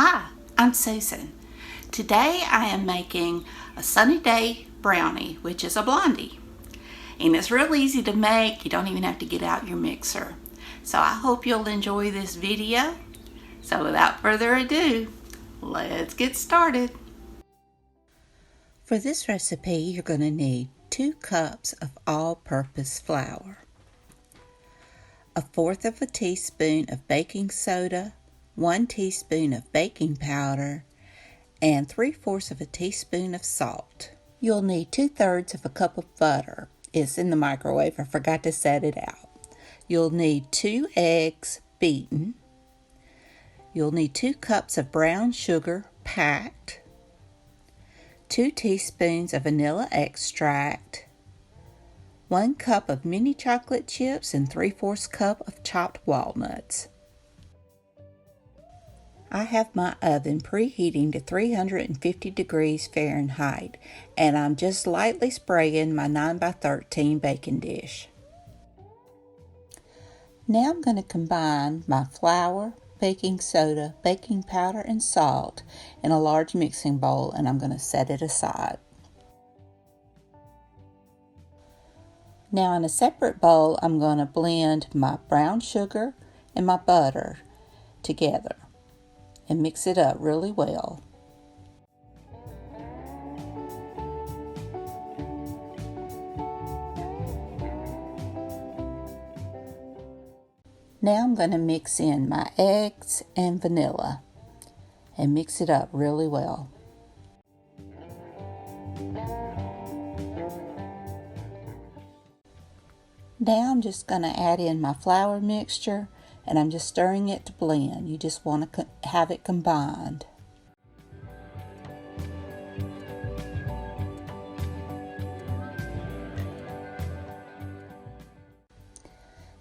Hi, I'm Susan. Today I am making a sunny day brownie, which is a blondie. And it's real easy to make. You don't even have to get out your mixer. So I hope you'll enjoy this video. So without further ado, let's get started. For this recipe, you're going to need 2 cups of all-purpose flour, 1/4 teaspoon of baking soda, 1 teaspoon of baking powder, and 3/4 teaspoon of salt. You'll need 2/3 cup of butter. It's in the microwave. I forgot to set it out. You'll need 2 eggs beaten. You'll need 2 cups of brown sugar packed, 2 teaspoons of vanilla extract, 1 cup of mini chocolate chips, and 3/4 cup of chopped walnuts. I have my oven preheating to 350 degrees Fahrenheit, and I'm just lightly spraying my 9x13 baking dish. Now I'm going to combine my flour, baking soda, baking powder, and salt in a large mixing bowl, and I'm going to set it aside. Now in a separate bowl, I'm going to blend my brown sugar and my butter together and mix it up really well. Now I'm going to mix in my eggs and vanilla and mix it up really well. Now I'm just going to add in my flour mixture, and I'm just stirring it to blend. You just want to have it combined.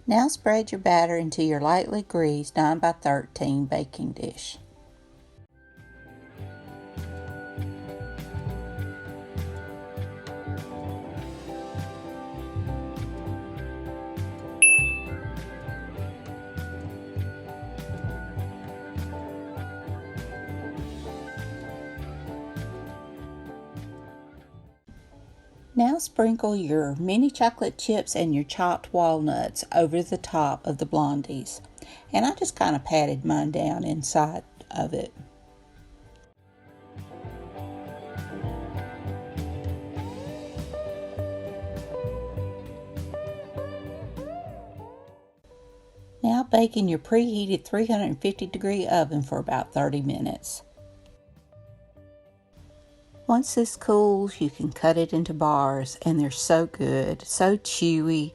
Now spread your batter into your lightly greased 9x13 baking dish. Now sprinkle your mini chocolate chips and your chopped walnuts over the top of the Blondies. And I just kind of patted mine down inside of it. Now bake in your preheated 350-degree oven for about 30 minutes. Once this cools, you can cut it into bars, and they're so good, so chewy,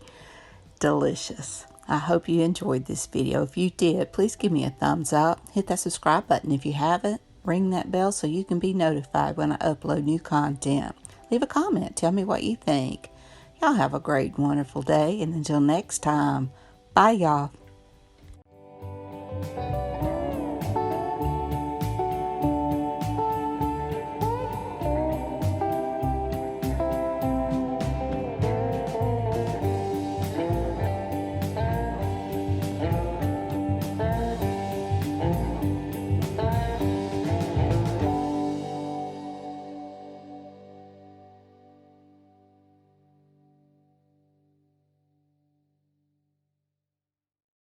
delicious. I hope you enjoyed this video. If you did, please give me a thumbs up. Hit that subscribe button if you haven't. Ring that bell so you can be notified when I upload new content. Leave a comment. Tell me what you think. Y'all have a great, wonderful day, and until next time, bye y'all.